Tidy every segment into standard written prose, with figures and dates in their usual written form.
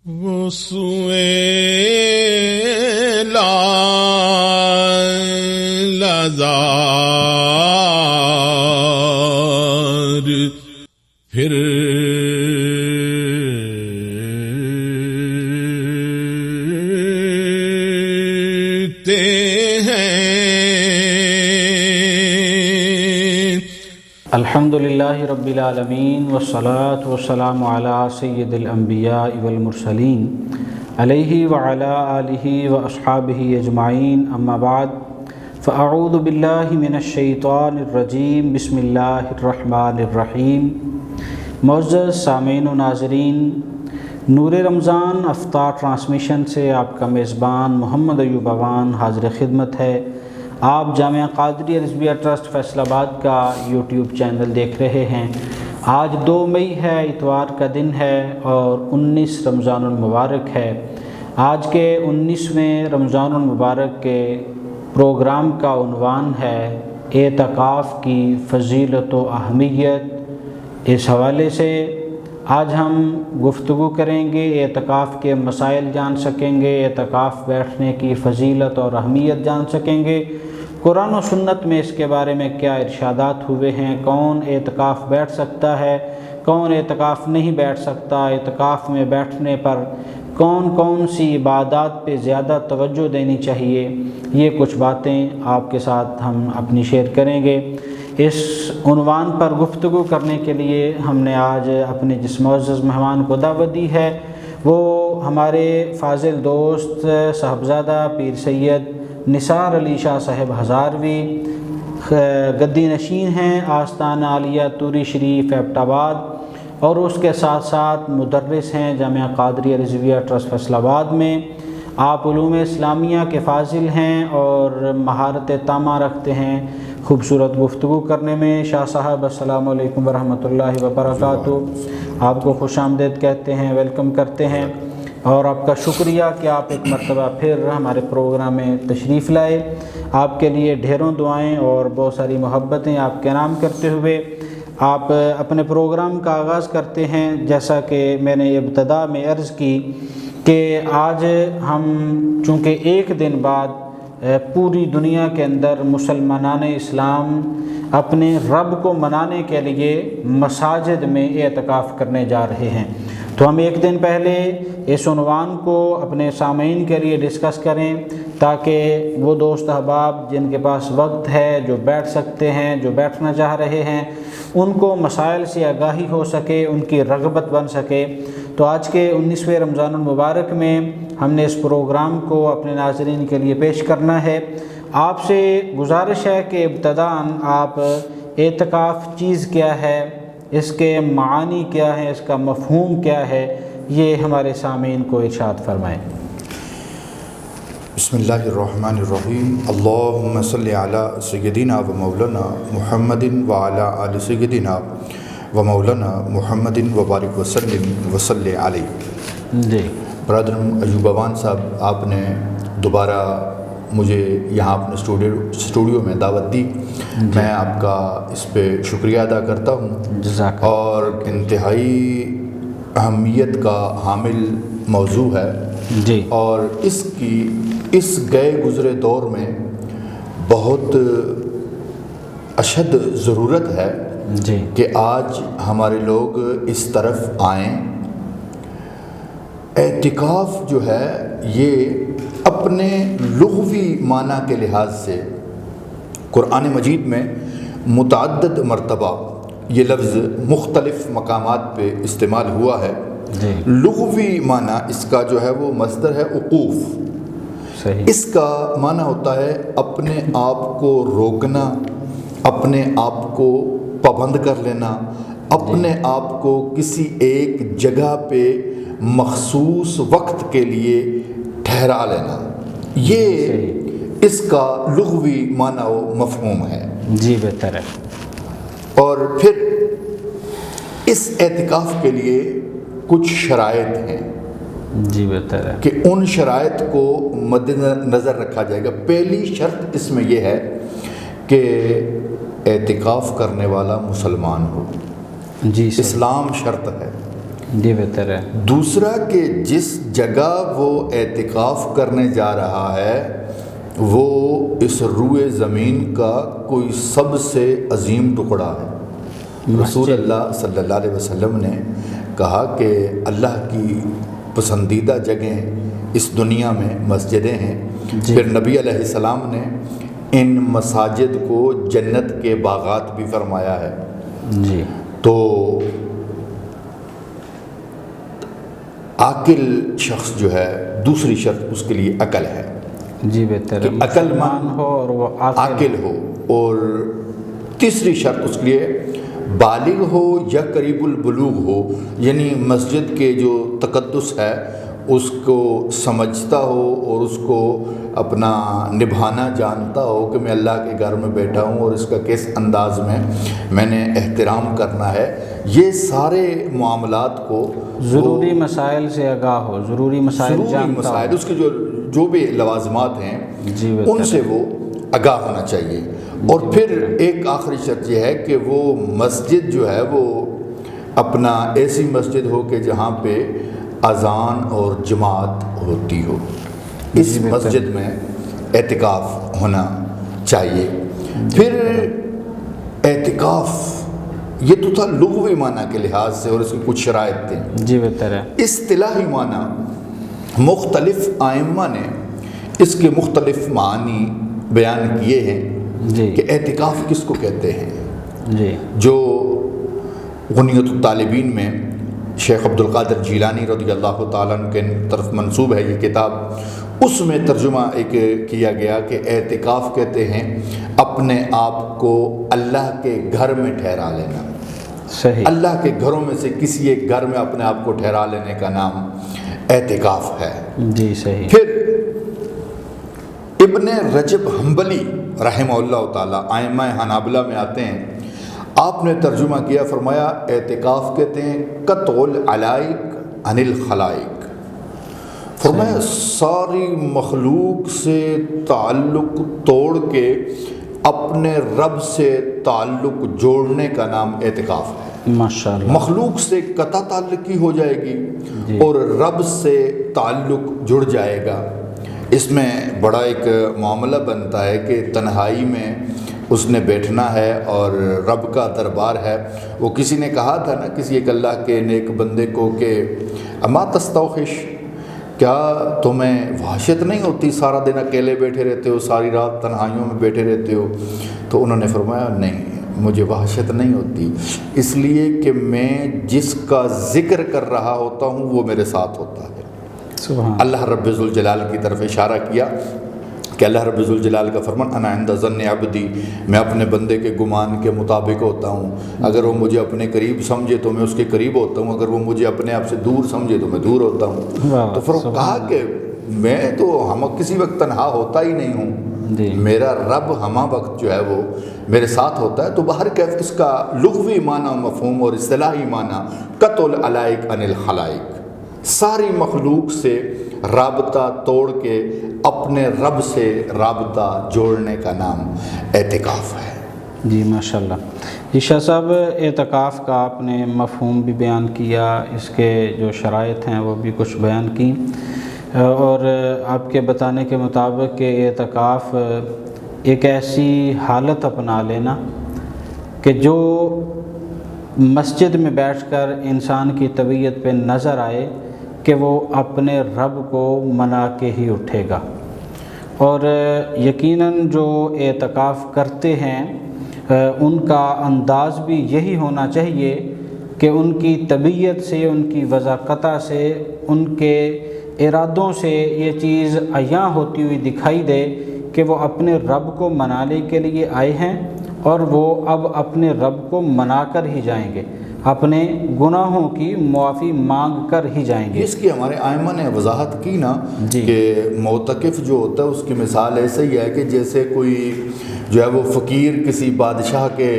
وہ سوئے لازار پھر الحمدللہ رب العالمین والصلاة والسلام علی سید الانبیاء والمرسلین علیہ وعلی آلہ واصحابہ اجمعین، اما بعد فاعوذ باللہ من الشیطان الرجیم، بسم اللہ الرحمن الرحیم۔ معزز سامعین و ناظرین، نور رمضان افطار ٹرانسمیشن سے آپ کا میزبان محمد ایوب اعوان حاضر خدمت ہے۔ آپ جامعہ قادریہ رضویہ ٹرسٹ فیصل آباد کا یوٹیوب چینل دیکھ رہے ہیں۔ آج 2 مئی ہے، اتوار کا دن ہے اور 19 رمضان المبارک ہے۔ آج کے 19ویں رمضان المبارک کے پروگرام کا عنوان ہے اعتکاف کی فضیلت و اہمیت۔ اس حوالے سے آج ہم گفتگو کریں گے، اعتکاف کے مسائل جان سکیں گے، اعتکاف بیٹھنے کی فضیلت اور اہمیت جان سکیں گے، قرآن و سنت میں اس کے بارے میں کیا ارشادات ہوئے ہیں، کون اعتکاف بیٹھ سکتا ہے، کون اعتکاف نہیں بیٹھ سکتا، اعتکاف میں بیٹھنے پر کون کون سی عبادات پہ زیادہ توجہ دینی چاہیے، یہ کچھ باتیں آپ کے ساتھ ہم اپنی شیئر کریں گے۔ اس عنوان پر گفتگو کرنے کے لیے ہم نے آج اپنے جس معزز مہمان کو دعوت دی ہے وہ ہمارے فاضل دوست صاحبزادہ پیر سید نثار علی شاہ صاحب ہزاروی، گدی نشین ہیں آستانہ عالیہ توری شریف ایبٹ آباد، اور اس کے ساتھ ساتھ مدرس ہیں جامعہ قادریہ رضویہ ٹرسٹ فیصل آباد میں۔ آپ علوم اسلامیہ کے فاضل ہیں اور مہارت تامہ رکھتے ہیں خوبصورت گفتگو کرنے میں۔ شاہ صاحب السلام علیکم ورحمۃ اللہ وبرکاتہ، آپ کو خوش آمدید کہتے ہیں، ویلکم کرتے ہیں، اور آپ کا شکریہ کہ آپ ایک مرتبہ پھر ہمارے پروگرام میں تشریف لائے۔ آپ کے لیے ڈھیروں دعائیں اور بہت ساری محبتیں آپ کے نام کرتے ہوئے آپ اپنے پروگرام کا آغاز کرتے ہیں۔ جیسا کہ میں نے ابتدا میں عرض کی کہ آج ہم چونکہ ایک دن بعد پوری دنیا کے اندر مسلمانان اسلام اپنے رب کو منانے کے لیے مساجد میں اعتکاف کرنے جا رہے ہیں، تو ہم ایک دن پہلے اس عنوان کو اپنے سامعین کے لیے ڈسکس کریں تاکہ وہ دوست احباب جن کے پاس وقت ہے، جو بیٹھ سکتے ہیں، جو بیٹھنا چاہ رہے ہیں، ان کو مسائل سے آگاہی ہو سکے، ان کی رغبت بن سکے۔ تو آج کے 19ویں رمضان المبارک میں ہم نے اس پروگرام کو اپنے ناظرین کے لیے پیش کرنا ہے۔ آپ سے گزارش ہے کہ ابتداً آپ اعتکاف چیز کیا ہے، اس کے معانی کیا ہیں، اس کا مفہوم کیا ہے، یہ ہمارے سامعین کو ارشاد فرمائیں۔ بسم اللہ الرحمن الرحیم، اللہم صلی علی سیدنا و مولانا محمد وعلی آل سیدنا و مولانا محمد وبارک وسلم وصلی علیہ۔ جی برادرم ایوب اعوان صاحب، آپ نے دوبارہ مجھے یہاں اپنے اسٹوڈیو میں دعوت دی، میں آپ کا اس پہ شکریہ ادا کرتا ہوں، جزاک اور انتہائی اہمیت کا حامل موضوع ہے جی، اور اس گئے گزرے دور میں بہت اشد ضرورت ہے جی کہ آج ہمارے لوگ اس طرف آئیں۔ اعتکاف جو ہے یہ اپنے لغوی معنی کے لحاظ سے قرآن مجید میں متعدد مرتبہ یہ لفظ مختلف مقامات پہ استعمال ہوا ہے۔ جی لغوی معنی اس کا جو ہے وہ مصدر ہے عقوف، صحیح، اس کا معنی ہوتا ہے اپنے آپ کو روکنا، اپنے آپ کو پابند کر لینا، اپنے آپ کو کسی ایک جگہ پہ مخصوص وقت کے لیے ٹھہرا لینا، یہ اس کا لغوی معنی و مفہوم ہے۔ جی بہتر ہے۔ اور پھر اس اعتکاف کے لیے کچھ شرائط ہیں جی بہتر ہے کہ ان شرائط کو مد نظر رکھا جائے گا۔ پہلی شرط اس میں یہ ہے کہ اعتکاف کرنے والا مسلمان ہو، جی صحیح، اسلام شرط ہے۔ جی بہتر ہے. دوسرا کہ جس جگہ وہ اعتکاف کرنے جا رہا ہے وہ اس روئے زمین کا کوئی سب سے عظیم ٹکڑا ہے. رسول اللہ صلی اللہ علیہ وسلم نے کہا کہ اللہ کی پسندیدہ جگہیں اس دنیا میں مسجدیں ہیں. پھر نبی علیہ السلام نے ان مساجد کو جنت کے باغات بھی فرمایا ہے. جی. تو عاقل شخص جو ہے دوسری شرط اس کے لیے عقل ہے. جی بہتر ہے. عقل مند ہو اور وہ عاقل ہو. اور تیسری شرط اس کے لیے بالغ ہو یا قریب البلوغ ہو، یعنی مسجد کے جو تقدس ہے اس کو سمجھتا ہو اور اس کو اپنا نبھانا جانتا ہو کہ میں اللہ کے گھر میں بیٹھا ہوں اور اس کا کس انداز میں نے احترام کرنا ہے. یہ سارے معاملات کو ضروری مسائل سے آگاہ ہو، ضروری مسائل جانتا ہو، اس کے جو بھی لوازمات ہیں ان سے وہ آگاہ ہونا چاہیے. اور پھر ایک آخری شرط یہ ہے کہ وہ مسجد جو ہے وہ اپنا ایسی مسجد ہو کہ جہاں پہ اذان اور جماعت ہوتی ہو. اس مسجد میں اعتکاف ہونا چاہیے. پھر اعتکاف یہ تو تھا لغوی معنی کے لحاظ سے اور اس کی کچھ شرائط تھیں. جی بہتر ہے. اصطلاحی معنی مختلف ائمہ نے اس کے مختلف معنی بیان کیے ہیں کہ اعتکاف کس کو کہتے ہیں. جی. جو غنیۃ الطالبین میں شیخ عبد القادر جیلانی رضی اللہ تعالیٰ عنہ کے طرف منسوب ہے یہ کتاب، اس میں ترجمہ ایک کیا گیا کہ اعتکاف کہتے ہیں اپنے آپ کو اللہ کے گھر میں ٹھہرا لینا. صحیح. اللہ کے گھروں میں سے کسی ایک گھر میں اپنے آپ کو ٹھہرا لینے کا نام اعتکاف ہے. جی صحیح. پھر ابن رجب حنبلی رحمہ اللہ تعالیٰ ائمہ حنابلہ میں آتے ہیں. آپ نے ترجمہ کیا، فرمایا اعتکاف کہتے ہیں قطع العلائق عن الخلائق. فرمایا ساری مخلوق سے تعلق توڑ کے اپنے رب سے تعلق جوڑنے کا نام اعتکاف ہے. ماشاءاللہ. مخلوق سے قطع تعلقی ہو جائے گی اور رب سے تعلق جڑ جائے گا. اس میں بڑا ایک معاملہ بنتا ہے کہ تنہائی میں اس نے بیٹھنا ہے اور رب کا دربار ہے. وہ کسی نے کہا تھا نا کسی ایک اللہ کے نیک بندے کو کہ اما تستوحش، کیا تمہیں وحشت نہیں ہوتی، سارا دن اکیلے بیٹھے رہتے ہو، ساری رات تنہائیوں میں بیٹھے رہتے ہو؟ تو انہوں نے فرمایا نہیں، مجھے وحشت نہیں ہوتی، اس لیے کہ میں جس کا ذکر کر رہا ہوتا ہوں وہ میرے ساتھ ہوتا ہے. اللہ رب ذوالجلال کی طرف اشارہ کیا کہ اللہ رب ذوالجلال کا فرمان انا عند ظن عبدی، میں اپنے بندے کے گمان کے مطابق ہوتا ہوں. اگر وہ مجھے اپنے قریب سمجھے تو میں اس کے قریب ہوتا ہوں، اگر وہ مجھے اپنے آپ سے دور سمجھے تو میں دور ہوتا ہوں. تو پھر کہا کہ میں تو ہم کسی وقت تنہا ہوتا ہی نہیں ہوں، میرا رب ہمہ وقت جو ہے وہ میرے ساتھ ہوتا ہے. تو بہر کیف اس کا لغوی معنی مفہوم اور اصطلاحی معنی قطع العلائق عن الخلائق، ساری مخلوق سے رابطہ توڑ کے اپنے رب سے رابطہ جوڑنے کا نام اعتکاف ہے. جی ماشاءاللہ. جی شاہ صاحب، اعتکاف کا آپ نے مفہوم بھی بیان کیا، اس کے جو شرائط ہیں وہ بھی کچھ بیان کی، اور آپ کے بتانے کے مطابق کہ اعتکاف ایک ایسی حالت اپنا لینا کہ جو مسجد میں بیٹھ کر انسان کی طبیعت پہ نظر آئے کہ وہ اپنے رب کو منا کے ہی اٹھے گا. اور یقیناً جو اعتکاف کرتے ہیں ان کا انداز بھی یہی ہونا چاہیے کہ ان کی طبیعت سے، ان کی وضاقتہ سے، ان کے ارادوں سے یہ چیز عیاں ہوتی ہوئی دکھائی دے کہ وہ اپنے رب کو منانے کے لیے آئے ہیں اور وہ اب اپنے رب کو منا کر ہی جائیں گے، اپنے گناہوں کی معافی مانگ کر ہی جائیں گے. اس کی ہمارے ائمہ نے وضاحت کی نا کہ معتکف جو ہوتا ہے اس کی مثال ایسے ہی ہے کہ جیسے کوئی جو ہے وہ فقیر کسی بادشاہ کے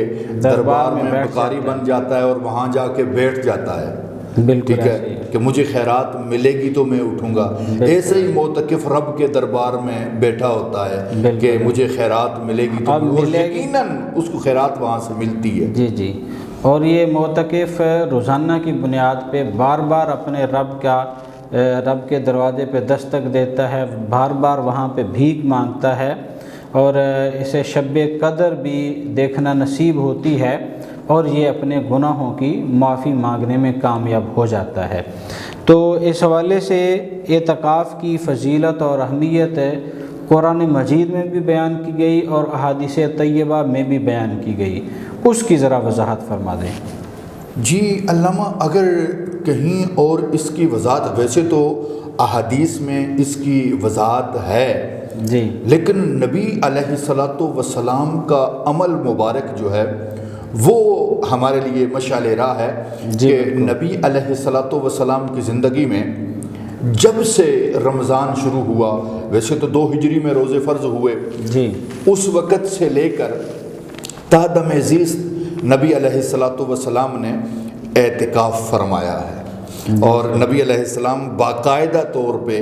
دربار میں بقاری بن جاتا ہے اور وہاں جا کے بیٹھ جاتا ہے. بالکل ٹھیک ہے کہ مجھے خیرات ملے گی تو میں اٹھوں گا. ایسے ہی معتکف رب کے دربار میں بیٹھا ہوتا ہے کہ مجھے خیرات ملے گی تو یقیناً اس کو خیرات وہاں سے ملتی ہے. جی جی. اور یہ معتکف روزانہ کی بنیاد پہ بار بار اپنے رب کے دروازے پہ دستک دیتا ہے، بار بار وہاں پہ بھیک مانگتا ہے، اور اسے شب قدر بھی دیکھنا نصیب ہوتی ہے، اور یہ اپنے گناہوں کی معافی مانگنے میں کامیاب ہو جاتا ہے۔ تو اس حوالے سے اعتکاف کی فضیلت اور اہمیت قرآن مجید میں بھی بیان کی گئی اور احادیث طیبہ میں بھی بیان کی گئی، اس کی ذرا وضاحت فرما دیں۔ جی علامہ، اگر کہیں اور اس کی وضاحت، ویسے تو احادیث میں اس کی وضاحت ہے جی، لیکن نبی علیہ الصلاۃ والسلام کا عمل مبارک جو ہے وہ ہمارے لیے مشعل راہ ہے کہ نبی علیہ الصلاۃ والسلام کی زندگی میں جب سے رمضان شروع ہوا، ویسے تو 2 ہجری میں روزے فرض ہوئے، جی، اس وقت سے لے کر تا دم زیست نبی علیہ الصلاۃ والسلام نے اعتکاف فرمایا ہے، اور نبی علیہ السلام باقاعدہ طور پہ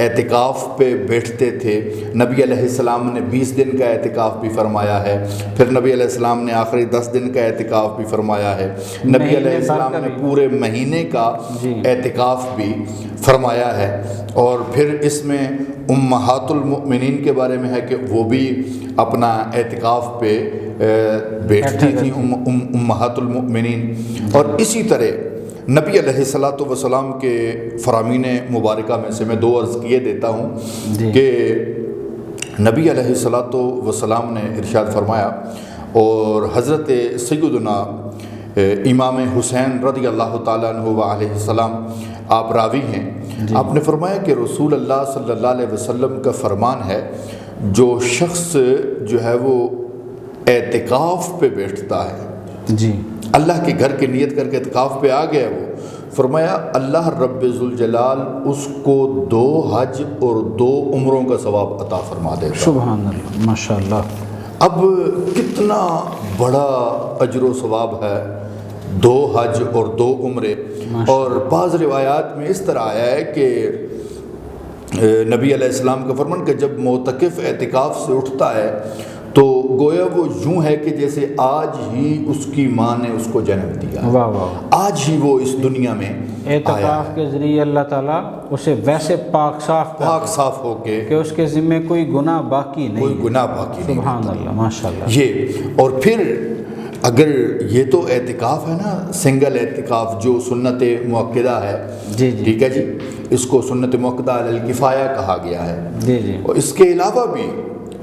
اعتکاف پہ بیٹھتے تھے۔ نبی علیہ السلام نے 20 دن کا اعتکاف بھی فرمایا ہے، پھر نبی علیہ السلام نے آخری 10 دن کا اعتکاف بھی فرمایا ہے، نبی علیہ السلام نے پورے مہینے کا اعتکاف بھی فرمایا ہے، اور پھر اس میں امہات المؤمنین کے بارے میں ہے کہ وہ بھی اپنا اعتکاف پہ بیٹھتی تھیں امہات المؤمنین۔ اور اسی طرح نبی علیہ الصلاۃ والسلام کے فرامین مبارکہ میں سے میں 2 عرض کیے دیتا ہوں کہ نبی علیہ الصلاۃ والسلام نے ارشاد فرمایا، اور حضرت سیدنا امام حسین رضی اللہ تعالیٰ عنہ وعلیہ السلام آپ راوی ہیں، آپ نے فرمایا کہ رسول اللہ صلی اللہ علیہ وسلم کا فرمان ہے، جو شخص جو ہے وہ اعتکاف پہ بیٹھتا ہے، جی، اللہ کے گھر کی نیت کر کے اعتکاف پہ آ گیا، وہ فرمایا اللہ رب ذوالجلال اس کو 2 حج اور 2 عمروں کا ثواب عطا فرما دے گا۔ سبحان اللہ، ماشاءاللہ۔ اب کتنا بڑا اجر و ثواب ہے 2 حج اور 2 عمرے۔ اور بعض روایات میں اس طرح آیا ہے کہ نبی علیہ السلام کا فرمان کہ جب معتکف اعتکاف سے اٹھتا ہے تو گویا وہ یوں ہے کہ جیسے آج ہی اس کی ماں نے اس کو جنم دیا، واہ واہ، آج ہی وہ اس دنیا میں اعتکاف کے ذریعے اللہ تعالیٰ اسے ویسے پاک صاف ہو کے کہ اس کے ذمے کوئی گناہ باقی نہیں، کوئی گناہ باقی نہیں۔ سبحان اللہ، ماشاءاللہ۔ یہ اور پھر اگر یہ تو اعتکاف ہے نا، سنگل اعتکاف جو سنت مؤکدہ ہے، جی، ٹھیک ہے جی، اس کو سنت مؤکدہ علی الکفایہ کہا گیا ہے، جی جی، اور اس کے علاوہ بھی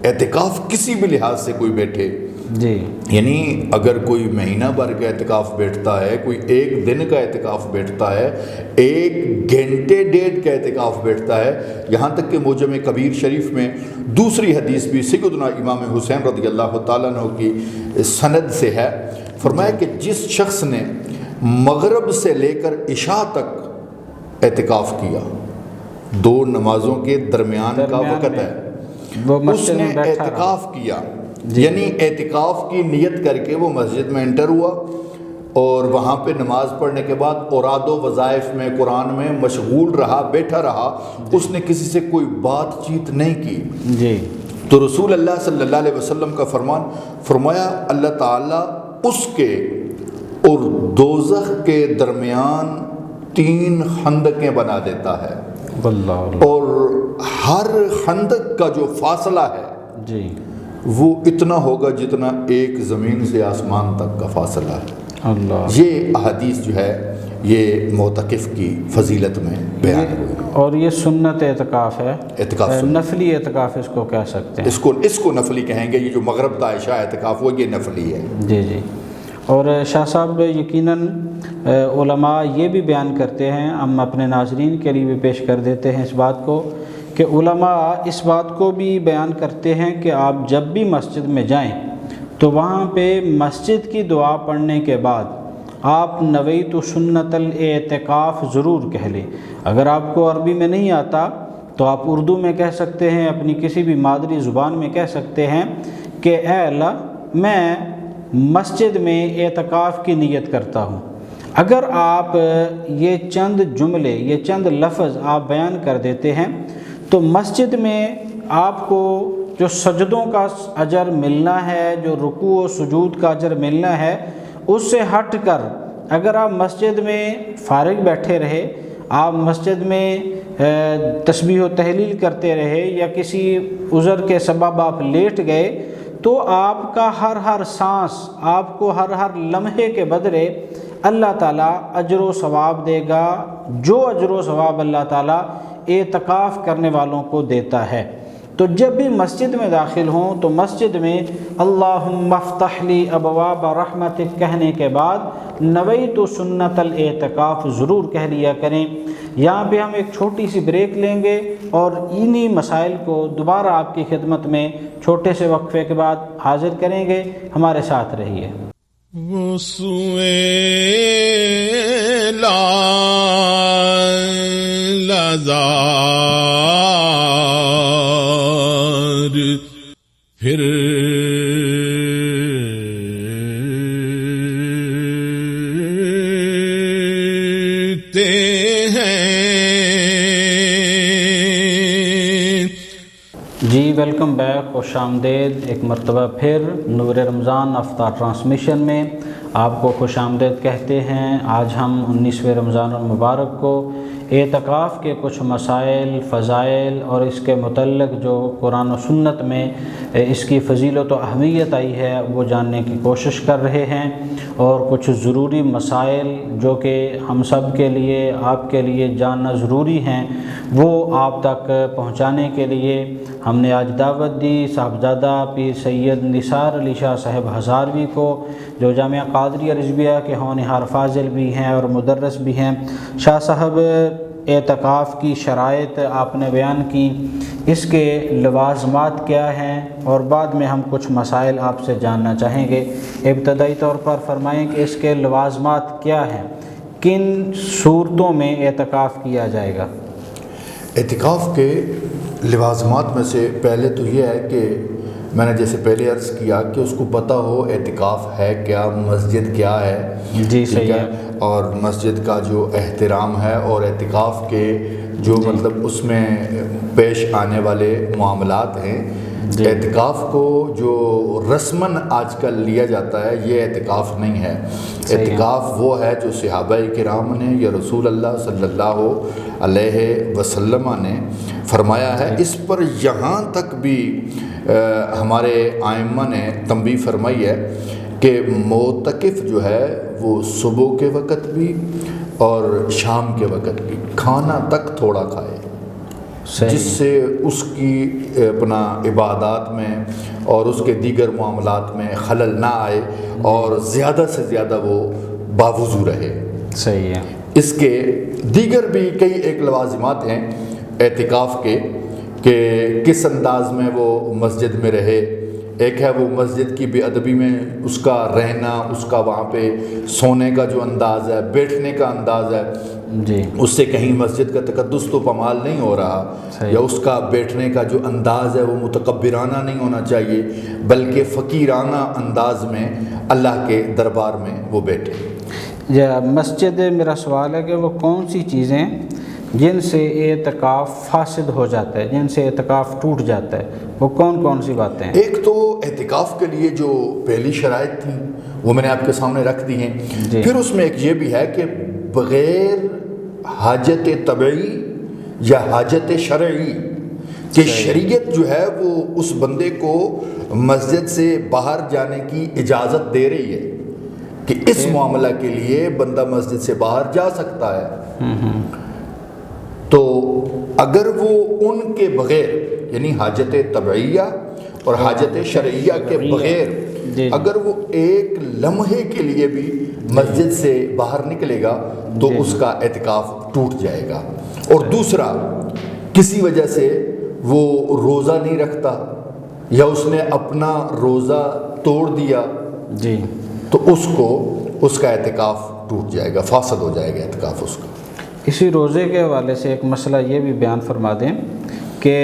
اعتکاف کسی بھی لحاظ سے کوئی بیٹھے، جی، یعنی اگر کوئی مہینہ بھر کا اعتکاف بیٹھتا ہے، کوئی 1 دن کا اعتکاف بیٹھتا ہے، 1 گھنٹے 1.5 کا اعتکاف بیٹھتا ہے، یہاں تک کہ موجم کبیر شریف میں دوسری حدیث بھی سیدنا امام حسین رضی اللہ تعالیٰ عنہ کی سند سے ہے، فرمایا کہ جس شخص نے مغرب سے لے کر عشاء تک اعتکاف کیا، 2 نمازوں کے درمیان کا وقت ہے، اس نے اعتکاف کیا، یعنی اعتکاف کی نیت کر کے وہ مسجد میں انٹر ہوا، اور وہاں پہ نماز پڑھنے کے بعد اوراد و وظائف میں قرآن میں مشغول رہا، بیٹھا رہا، اس نے کسی سے کوئی بات چیت نہیں کی، جی، تو رسول اللہ صلی اللہ علیہ وسلم کا فرمایا اللہ تعالیٰ اس کے اور دوزخ کے درمیان 3 خندقیں بنا دیتا ہے، اور ہر خندق کا جو فاصلہ ہے جی، وہ اتنا ہوگا جتنا ایک زمین سے آسمان تک کا فاصلہ ہے۔ اللہ، یہ احادیث جو ہے یہ معتکف کی فضیلت میں بیان ہوئی، اور یہ سنت اعتکاف ہے، اعتکاف نفلی اعتکاف اس کو کہہ سکتے ہیں، اس کو نفلی کہیں گے، یہ جو مغرب تا عشاء اعتکاف وہ یہ نفلی ہے۔ جی جی۔ اور شاہ صاحب یقیناً علماء یہ بھی بیان کرتے ہیں، ہم اپنے ناظرین کے لیے بھی پیش کر دیتے ہیں اس بات کو، کہ علماء اس بات کو بھی بیان کرتے ہیں کہ آپ جب بھی مسجد میں جائیں تو وہاں پہ مسجد کی دعا پڑھنے کے بعد آپ نویت سنت الاعتکاف ضرور کہہ لیں۔ اگر آپ کو عربی میں نہیں آتا تو آپ اردو میں کہہ سکتے ہیں، اپنی کسی بھی مادری زبان میں کہہ سکتے ہیں کہ اے اللہ میں مسجد میں اعتکاف کی نیت کرتا ہوں۔ اگر آپ یہ چند جملے، یہ چند لفظ آپ بیان کر دیتے ہیں تو مسجد میں آپ کو جو سجدوں کا اجر ملنا ہے، جو رکوع و سجود کا اجر ملنا ہے، اس سے ہٹ کر اگر آپ مسجد میں فارغ بیٹھے رہے، آپ مسجد میں تسبیح و تحلیل کرتے رہے، یا کسی عذر کے سبب آپ لیٹ گئے، تو آپ کا ہر سانس، آپ کو ہر لمحے کے بدلے اللہ تعالیٰ اجر و ثواب دے گا، جو اجر و ثواب اللہ تعالیٰ اعتکاف کرنے والوں کو دیتا ہے۔ تو جب بھی مسجد میں داخل ہوں تو مسجد میں اللہم افتح لی ابواب رحمتک کہنے کے بعد نویت سنت الاعتکاف ضرور کہہ لیا کریں۔ یہاں پہ ہم ایک چھوٹی سی بریک لیں گے اور انہی مسائل کو دوبارہ آپ کی خدمت میں چھوٹے سے وقفے کے بعد حاضر کریں گے، ہمارے ساتھ رہیے۔ وسوء لازار پھر جی ویلکم بیک، خوش آمدید ایک مرتبہ پھر نور رمضان افطار ٹرانسمیشن میں آپ کو خوش آمدید کہتے ہیں۔ آج ہم 19ویں رمضان المبارک کو اعتکاف کے کچھ مسائل، فضائل اور اس کے متعلق جو قرآن و سنت میں اس کی فضیلت و اہمیت آئی ہے وہ جاننے کی کوشش کر رہے ہیں، اور کچھ ضروری مسائل جو کہ ہم سب کے لیے، آپ کے لیے جاننا ضروری ہیں، وہ آپ تک پہنچانے کے لیے ہم نے آج دعوت دی صاحبزادہ پیر سید نثار علی شاہ صاحب ہزاروی کو، جو جامعہ قادریہ رضویہ کے ہونہار فاضل بھی ہیں اور مدرس بھی ہیں۔ شاہ صاحب، اعتکاف کی شرائط آپ نے بیان کی، اس کے لوازمات کیا ہیں، اور بعد میں ہم کچھ مسائل آپ سے جاننا چاہیں گے۔ ابتدائی طور پر فرمائیں کہ اس کے لوازمات کیا ہیں، کن صورتوں میں اعتکاف کیا جائے گا؟ اعتکاف کے لوازمات میں سے پہلے تو یہ ہے کہ میں نے جیسے پہلے عرض کیا کہ اس کو پتہ ہو اعتکاف ہے کیا، مسجد کیا ہے، جی صحیح ہے، اور مسجد کا جو احترام ہے اور اعتکاف کے جو مطلب اس میں پیش آنے والے معاملات ہیں۔ اعتکاف کو جو رسماً آج کل لیا جاتا ہے یہ اعتکاف نہیں ہے۔ اعتکاف وہ ہے جو صحابہ کرام نے یا رسول اللہ صلی اللہ علیہ وسلم نے فرمایا ہے۔ اس پر یہاں تک بھی ہمارے ائمہ نے تنبیہ فرمائی ہے کہ معتکف جو ہے وہ صبح کے وقت بھی اور شام کے وقت بھی کھانا تک تھوڑا کھائے، جس سے اس کی اپنا عبادات میں اور اس کے دیگر معاملات میں خلل نہ آئے اور زیادہ سے زیادہ وہ باوضو رہے۔ صحیح ہے۔ اس کے دیگر بھی کئی ایک لوازمات ہیں اعتکاف کے کہ کس انداز میں وہ مسجد میں رہے۔ ایک ہے وہ مسجد کی بے ادبی میں اس کا رہنا، اس کا وہاں پہ سونے کا جو انداز ہے، بیٹھنے کا انداز ہے، جی اس سے کہیں مسجد کا تقدس تو پامال نہیں ہو رہا، یا اس کا بیٹھنے کا جو انداز ہے وہ متکبرانہ نہیں ہونا چاہیے، بلکہ فقیرانہ انداز میں اللہ کے دربار میں وہ بیٹھے۔ یا مسجد، میرا سوال ہے کہ وہ کون سی چیزیں جن سے اعتکاف فاسد ہو جاتا ہے، جن سے اعتکاف ٹوٹ جاتا ہے، وہ کون کون سی باتیں ہیں؟ ایک تو اعتکاف کے لیے جو پہلی شرائط تھیں وہ میں نے آپ کے سامنے رکھ دی ہیں۔ پھر اس میں ایک یہ بھی ہے کہ بغیر حاجت طبعی یا حاجت شرعی کہ شریعت جو ہے وہ اس بندے کو مسجد سے باہر جانے کی اجازت دے رہی ہے کہ اس معاملہ کے لیے بندہ مسجد سے باہر جا سکتا ہے۔ تو اگر وہ ان کے بغیر، یعنی حاجت طبعیہ اور حاجت شرعیہ کے بغیر اگر وہ ایک لمحے کے لیے بھی مسجد سے باہر نکلے گا تو اس کا اعتکاف ٹوٹ جائے گا۔ اور دوسرا، کسی وجہ سے وہ روزہ نہیں رکھتا یا اس نے اپنا روزہ توڑ دیا جی تو اس کا اعتکاف ٹوٹ جائے گا، فاسد ہو جائے گا اعتکاف اس کا۔ اسی روزے کے حوالے سے ایک مسئلہ یہ بھی بیان فرما دیں کہ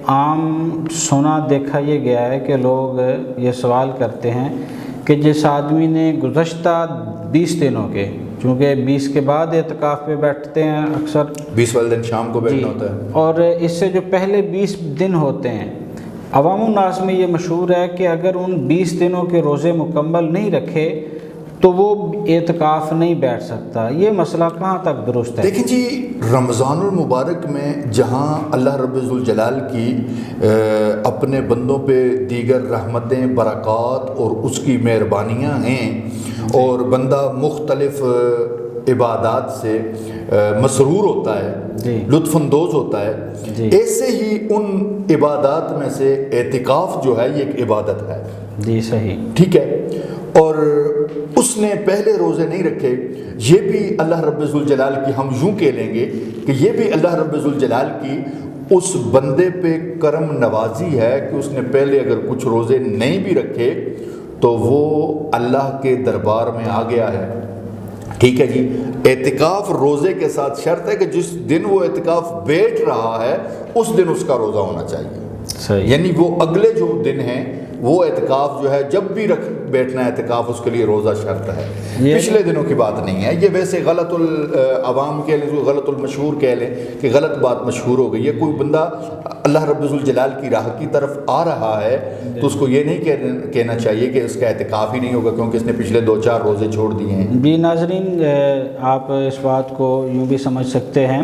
عام سنا دیکھا یہ گیا ہے کہ لوگ یہ سوال کرتے ہیں کہ جس آدمی نے گزشتہ 20 دنوں کے، چونکہ 20 کے بعد اعتکاف پہ بیٹھتے ہیں اکثر، 20 والے دن شام کو بیٹھنا ہوتا ہے، اور اس سے جو پہلے 20 دن ہوتے ہیں، عوام الناس میں یہ مشہور ہے کہ اگر ان 20 دنوں کے روزے مکمل نہیں رکھے تو وہ اعتکاف نہیں بیٹھ سکتا، یہ مسئلہ کہاں تک درست ہے؟ دیکھیں جی، رمضان المبارک میں جہاں اللہ رب ذوالجلال کی اپنے بندوں پہ دیگر رحمتیں، برکات اور اس کی مہربانیاں ہیں، اور بندہ مختلف عبادات سے مسرور ہوتا ہے، جی، لطف اندوز ہوتا ہے، جی، ایسے ہی ان عبادات میں سے اعتکاف جو ہے یہ ایک عبادت ہے، جی صحیح، ٹھیک ہے، اور اس نے پہلے روزے نہیں رکھے، یہ بھی اللہ رب ذوالجلال کی، ہم یوں کہہ لیں گے کہ یہ بھی اللہ رب ذوالجلال کی اس بندے پہ کرم نوازی ہے کہ اس نے پہلے اگر کچھ روزے نہیں بھی رکھے تو وہ اللہ کے دربار میں آ گیا ہے، ٹھیک ہے جی۔ اعتکاف روزے کے ساتھ شرط ہے کہ جس دن وہ اعتکاف بیٹھ رہا ہے اس دن اس کا روزہ ہونا چاہیے، صحیح، یعنی وہ اگلے جو دن ہیں وہ اعتکاف جو ہے جب بھی بیٹھنا ہے اعتکاف اس کے لیے روزہ شرط ہے، پچھلے دنوں کی بات نہیں ہے۔ یہ ویسے غلط العوام کہہ لیں، غلط المشہور کہہ لیں کہ غلط بات مشہور ہو گئی ہے۔ کوئی بندہ اللہ رب ذوالجلال کی راہ کی طرف آ رہا ہے تو اس کو یہ نہیں کہنا چاہیے کہ اس کا اعتکاف ہی نہیں ہوگا کیونکہ اس نے پچھلے 2-4 روزے چھوڑ دیے ہیں۔ بھی ناظرین، آپ اس بات کو یوں بھی سمجھ سکتے ہیں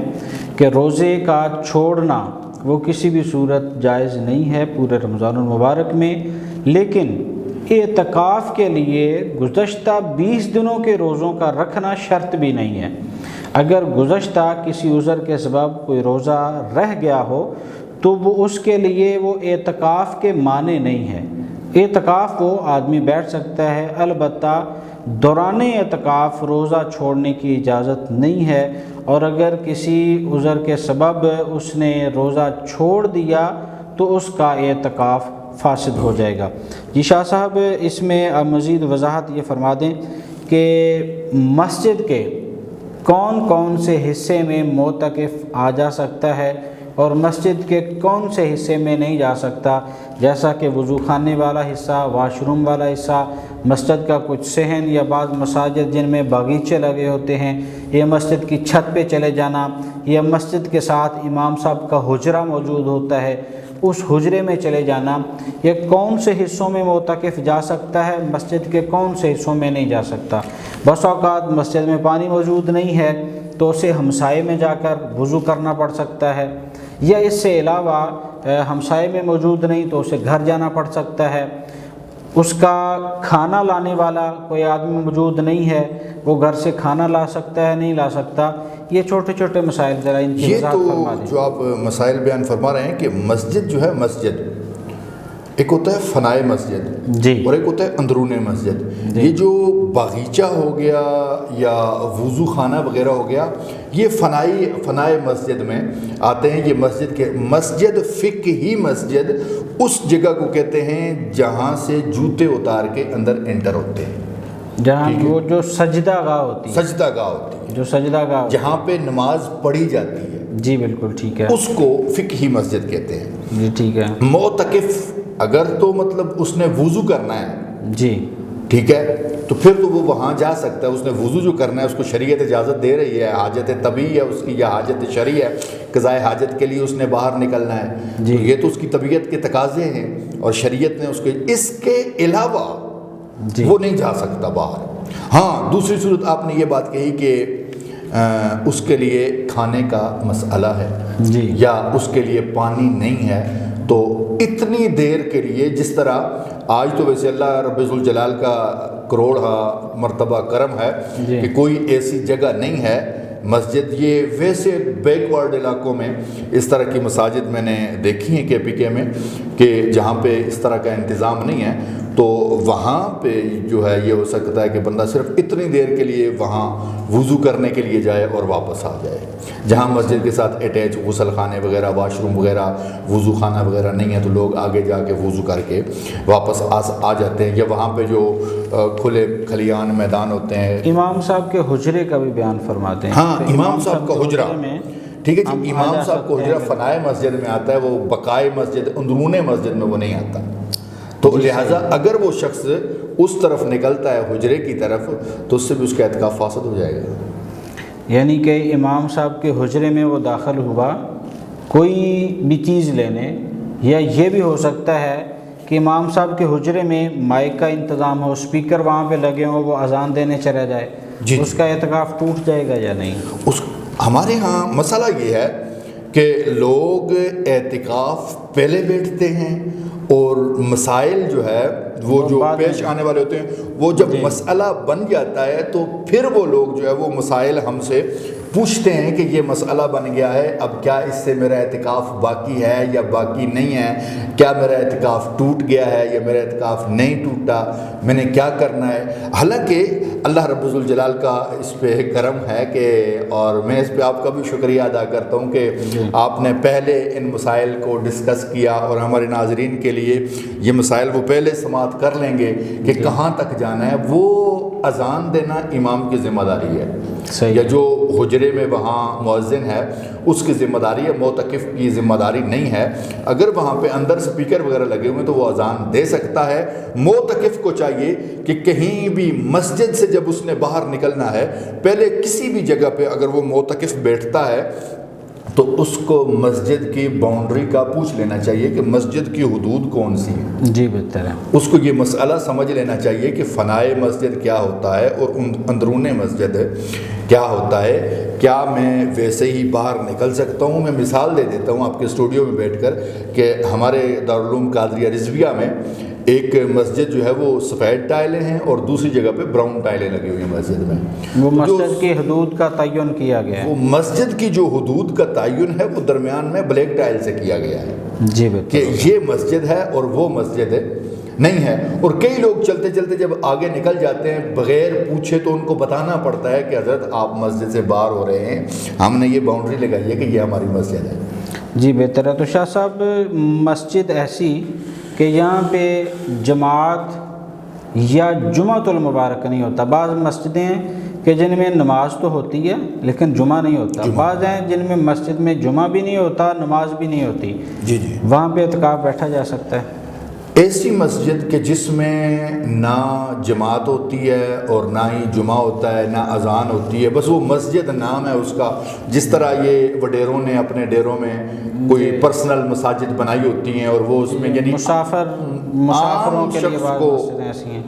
کہ روزے کا چھوڑنا وہ کسی بھی صورت جائز نہیں ہے پورے رمضان المبارک میں، لیکن اعتکاف کے لیے گزشتہ 20 دنوں کے روزوں کا رکھنا شرط بھی نہیں ہے۔ اگر گزشتہ کسی عذر کے سبب کوئی روزہ رہ گیا ہو تو وہ اس کے لیے وہ اعتکاف کے معنی نہیں ہے۔ اعتکاف وہ آدمی بیٹھ سکتا ہے، البتہ دوران اعتکاف روزہ چھوڑنے کی اجازت نہیں ہے، اور اگر کسی عذر کے سبب اس نے روزہ چھوڑ دیا تو اس کا اعتکاف فاسد ہو جائے گا۔ جی شاہ صاحب، اس میں آپ مزید وضاحت یہ فرما دیں کہ مسجد کے کون کون سے حصے میں معتکف آ جا سکتا ہے اور مسجد کے کون سے حصے میں نہیں جا سکتا، جیسا کہ وضو خانے والا حصہ، واش روم والا حصہ، مسجد کا کچھ صحن، یا بعض مساجد جن میں باغیچے لگے ہوتے ہیں، یا مسجد کی چھت پہ چلے جانا، یا مسجد کے ساتھ امام صاحب کا حجرہ موجود ہوتا ہے اس حجرے میں چلے جانا، یہ کون سے حصوں میں معتکف جا سکتا ہے، مسجد کے کون سے حصوں میں نہیں جا سکتا۔ بس اوقات مسجد میں پانی موجود نہیں ہے تو اسے ہمسائے میں جا کر وضو کرنا پڑ سکتا ہے، یا اس سے علاوہ ہمسائے میں موجود نہیں تو اسے گھر جانا پڑ سکتا ہے۔ اس کا کھانا لانے والا کوئی آدمی موجود نہیں ہے، وہ گھر سے کھانا لا سکتا ہے نہیں لا سکتا۔ یہ چھوٹے چھوٹے مسائل ذرا ان کی وضاحت فرما دیں۔ یہ تو جو آپ مسائل بیان فرما رہے ہیں کہ مسجد جو ہے، مسجد ایک ہوتا ہے فنائے مسجد، جی، اور ایک ہوتا ہے اندرون مسجد۔ یہ جو باغیچہ ہو گیا یا وضو خانہ وغیرہ ہو گیا، یہ فنائے مسجد میں آتے ہیں۔ یہ مسجد فقہی مسجد اس جگہ کو کہتے ہیں جہاں سے جوتے اتار کے اندر انٹر ہوتے ہیں، جہاں وہ جو سجدہ گاہ ہوتی ہے، سجدہ گاہ ہوتی ہے، جو سجدہ گاہ جہاں پہ نماز پڑھی جاتی ہے، جی بالکل ٹھیک ہے، اس کو فقہی مسجد کہتے ہیں۔ جی ٹھیک ہے، معتکف اگر تو مطلب اس نے وضو کرنا ہے، جی ٹھیک ہے، تو پھر تو وہ وہاں جا سکتا ہے۔ اس نے وضو جو کرنا ہے اس کو شریعت اجازت دے رہی ہے، حاجت طبی ہے اس کی یا حاجت شرعی ہے، قضاء حاجت کے لیے اس نے باہر نکلنا ہے، جی، تو یہ تو اس کی طبیعت کے تقاضے ہیں اور شریعت نے اس کے علاوہ جی، وہ نہیں جا سکتا باہر۔ ہاں، دوسری صورت آپ نے یہ بات کہی کہ اس کے لیے کھانے کا مسئلہ ہے، جی، یا اس کے لیے پانی نہیں ہے، تو اتنی دیر کے لیے، جس طرح آج تو ویسے اللہ رب ذوالجلال کا کروڑا مرتبہ کرم ہے جی، کہ کوئی ایسی جگہ نہیں ہے مسجد، یہ ویسے بیک ورڈ علاقوں میں اس طرح کی مساجد میں نے دیکھی ہیں KPK میں کہ جہاں پہ اس طرح کا انتظام نہیں ہے، تو وہاں پہ جو ہے یہ ہو سکتا ہے کہ بندہ صرف اتنی دیر کے لیے وہاں وضو کرنے کے لیے جائے اور واپس آ جائے۔ جہاں مسجد کے ساتھ اٹیچ غسل خانے وغیرہ، واش روم وغیرہ، وضو خانہ وغیرہ نہیں ہے تو لوگ آگے جا کے وضو کر کے واپس آ جاتے ہیں، یا وہاں پہ جو کھلے کھلیان میدان ہوتے ہیں۔ امام صاحب کے حجرے کا بھی بیان فرماتے ہیں۔ ہاں، تو امام صاحب کا حجرہ، میں ٹھیک ہے ہم جی، آ امام جا صاحب کا سکتے حجرہ ہیں۔ فنائے مسجد میں آتا ہے، وہ بقائے مسجد، اندرون مسجد میں وہ نہیں آتا، تو لہٰذا اگر وہ شخص اس طرف نکلتا ہے حجرے کی طرف تو اس سے بھی اس کا اعتکاف فاسد ہو جائے گا۔ یعنی کہ امام صاحب کے حجرے میں وہ داخل ہوا کوئی بھی چیز لینے، یا یہ بھی ہو سکتا ہے کہ امام صاحب کے حجرے میں مائک کا انتظام ہو، اسپیکر وہاں پہ لگے ہوں، وہ اذان دینے چلا جائے، اس کا اعتکاف ٹوٹ جائے گا یا نہیں؟ ہمارے ہاں مسئلہ یہ ہے کہ لوگ اعتکاف پہلے بیٹھتے ہیں اور مسائل جو ہے وہ جو پیش آنے والے ہوتے ہیں وہ جب مسئلہ بن جاتا ہے تو پھر وہ لوگ جو ہے وہ مسائل ہم سے پوچھتے ہیں کہ یہ مسئلہ بن گیا ہے، اب کیا اس سے میرا اعتکاف باقی ہے یا باقی نہیں ہے، کیا میرا اعتکاف ٹوٹ گیا ہے یا میرا اعتکاف نہیں ٹوٹا، میں نے کیا کرنا ہے۔ حالانکہ اللہ رب الجلال کا اس پہ کرم ہے کہ، اور میں اس پہ آپ کا بھی شکریہ ادا کرتا ہوں کہ آپ نے پہلے ان مسائل کو ڈسکس کیا، اور ہمارے ناظرین کے لیے یہ مسائل وہ پہلے سماعت کر لیں گے کہ کہاں تک جانا ہے۔ وہ اذان دینا امام کی ذمہ داری ہے، یا جو حجرے میں وہاں مؤذن ہے اس کی ذمہ داری ہے، معتکف کی ذمہ داری نہیں ہے۔ اگر وہاں پہ اندر سپیکر وغیرہ لگے ہوئے تو وہ اذان دے سکتا ہے۔ معتکف کو چاہیے کہ کہیں بھی مسجد سے جب اس نے باہر نکلنا ہے، پہلے کسی بھی جگہ پہ اگر وہ معتکف بیٹھتا ہے تو اس کو مسجد کی باؤنڈری کا پوچھ لینا چاہیے کہ مسجد کی حدود کون سی ہے۔ جی بہتر ہے، اس کو یہ مسئلہ سمجھ لینا چاہیے کہ فنائے مسجد کیا ہوتا ہے اور اندرون مسجد کیا ہوتا ہے۔ کیا میں ویسے ہی باہر نکل سکتا ہوں؟ میں مثال دے دیتا ہوں آپ کے اسٹوڈیو میں بیٹھ کر کہ ہمارے دارالعلوم قادریہ رضویہ میں ایک مسجد جو ہے وہ سفید ٹائلیں ہیں اور دوسری جگہ پہ براؤن ٹائلیں لگی ہوئی ہیں مسجد میں۔ وہ مسجد کی حدود کا تعین کیا گیا ہے، وہ مسجد کی جو حدود کا تعین ہے وہ درمیان میں بلیک ٹائل سے کیا گیا ہے جی بہتر، کہ یہ مسجد ہے اور وہ مسجد نہیں ہے۔ اور کئی لوگ چلتے چلتے جب آگے نکل جاتے ہیں بغیر پوچھے تو ان کو بتانا پڑتا ہے کہ حضرت آپ مسجد سے باہر ہو رہے ہیں، ہم نے یہ باؤنڈری لگائی ہے کہ یہ ہماری مسجد ہے۔ جی بہتر ہے۔ تو شاہ صاحب مسجد ایسی کہ یہاں پہ جماعت یا جمعۃ المبارک نہیں ہوتا، بعض مسجدیں ہیں کہ جن میں نماز تو ہوتی ہے لیکن جمعہ نہیں ہوتا، بعض ہیں جن میں مسجد میں جمعہ بھی نہیں ہوتا، نماز بھی نہیں ہوتی، جی جی، وہاں پہ اعتکاف بیٹھا جا سکتا ہے؟ ایسی مسجد کہ جس میں نہ جماعت ہوتی ہے اور نہ ہی جمعہ ہوتا ہے، نہ اذان ہوتی ہے، بس وہ مسجد نام ہے اس کا، جس طرح یہ وڈیروں نے اپنے ڈیروں میں کوئی پرسنل مساجد بنائی ہوتی ہیں اور وہ اس میں یعنی مسافروں کے لیے بعض مسجدیں ایسی ہیں،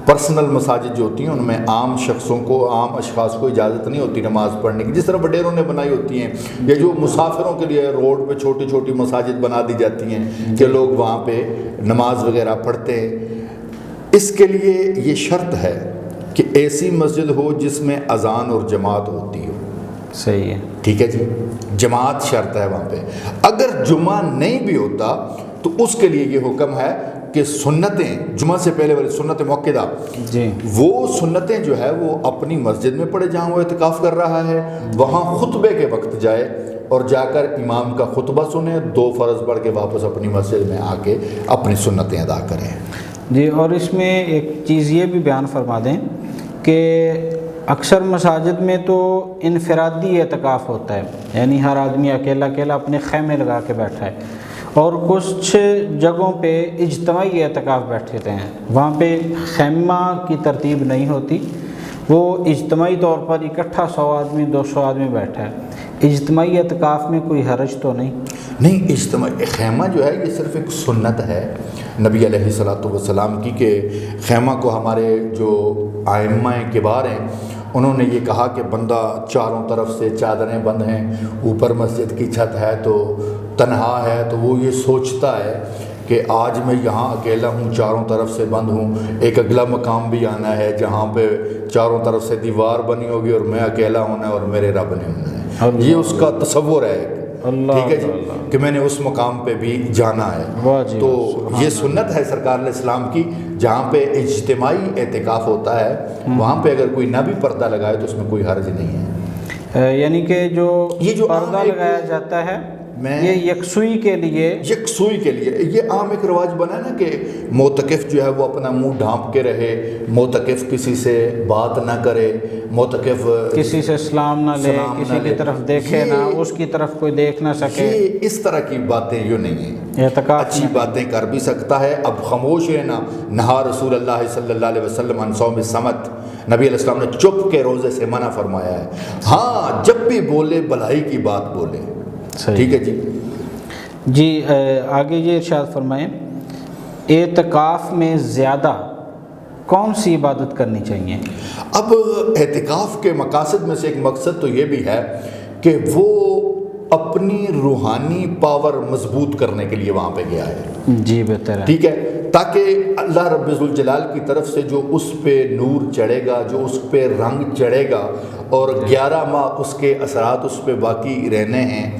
پرسنل مساجد جو ہوتی ہیں ان میں عام شخصوں کو، عام اشخاص کو اجازت نہیں ہوتی نماز پڑھنے کی، جس طرح وڈیروں نے بنائی ہوتی ہیں، یا جو مسافروں کے لیے روڈ پہ چھوٹی چھوٹی مساجد بنا دی جاتی ہیں کہ لوگ وہاں پہ نماز وغیرہ پڑھتے ہیں۔ اس کے لیے یہ شرط ہے کہ ایسی مسجد ہو جس میں اذان اور جماعت ہوتی ہو۔ صحیح ہے، ٹھیک ہے جی، جماعت شرط ہے وہاں پہ۔ اگر جمعہ نہیں بھی ہوتا تو اس کے لیے یہ حکم ہے کہ سنتیں، جمعہ سے پہلے والی سنت موقدہ، جی وہ سنتیں جو ہے وہ اپنی مسجد میں پڑھے جہاں وہ اعتکاف کر رہا ہے، وہاں خطبے کے وقت جائے اور جا کر امام کا خطبہ سنیں، 2 فرض پڑھ کے واپس اپنی مسجد میں آ کے اپنی سنتیں ادا کریں۔ جی، اور اس میں ایک چیز یہ بھی بیان فرما دیں کہ اکثر مساجد میں تو انفرادی اعتکاف ہوتا ہے، یعنی ہر آدمی اکیلا اکیلا اپنے خیمے لگا کے بیٹھا ہے، اور کچھ جگہوں پہ اجتماعی اعتکاف بیٹھتے ہیں، وہاں پہ خیمہ کی ترتیب نہیں ہوتی، وہ اجتماعی طور پر اکٹھا 100 آدمی 200 آدمی بیٹھا ہے۔ اجتماعی اعتکاف میں کوئی حرج تو نہیں؟ اجتماعی خیمہ جو ہے یہ صرف ایک سنت ہے نبی علیہ الصلوۃ والسلام کی، کہ خیمہ کو ہمارے جو ائمہ کبار ہیں انہوں نے یہ کہا کہ بندہ چاروں طرف سے چادریں بند ہیں، اوپر مسجد کی چھت ہے تو تنہا ہے، تو وہ یہ سوچتا ہے کہ آج میں یہاں اکیلا ہوں، چاروں طرف سے بند ہوں، ایک اگلا مقام بھی آنا ہے جہاں پہ چاروں طرف سے دیوار بنی ہوگی اور میں اکیلا ہونا ہے اور میرے رب نے ہونا ہے۔ یہ اس کا تصور ہے، ٹھیک ہے جی، کہ میں نے اس مقام پہ بھی جانا ہے۔ تو یہ سنت ہے سرکار علیہ السلام کی، جہاں پہ اجتماعی اعتکاف ہوتا ہے وہاں پہ اگر کوئی نہ بھی پردہ لگائے تو اس میں کوئی حرج نہیں ہے۔ یعنی کہ جو پردہ لگایا جاتا ہے یہ یکسوئی کے لیے یہ عام ایک رواج بنا ہے نا کہ معتکف جو ہے وہ اپنا منہ ڈھانپ کے رہے، معتکف کسی سے بات نہ کرے، معتکف کسی سے سلام نہ لے، کسی کی طرف دیکھے نہ، اس کی طرف کوئی دیکھ نہ سکے، یہ اس طرح کی باتیں یہ نہیں ہیں۔ اعتکاف اچھی باتیں کر بھی سکتا ہے، اب خاموش رہنا، نہا رسول اللہ صلی اللہ علیہ وسلم عن صوم الصمت، نبی علیہ السلام نے چپ کے روزے سے منع فرمایا ہے۔ ہاں جب بھی بولے بھلائی کی بات بولے، ٹھیک ہے جی۔ جی آگے یہ ارشاد فرمائیں اعتکاف میں زیادہ کون سی عبادت کرنی چاہیے؟ اب اعتکاف کے مقاصد میں سے ایک مقصد تو یہ بھی ہے کہ وہ اپنی روحانی پاور مضبوط کرنے کے لیے وہاں پہ گیا ہے۔ جی بہتر ہے، ٹھیک ہے، تاکہ اللہ رب الجلال کی طرف سے جو اس پہ نور چڑھے گا، جو اس پہ رنگ چڑھے گا، اور 11 ماہ اس کے اثرات اس پہ باقی رہنے ہیں،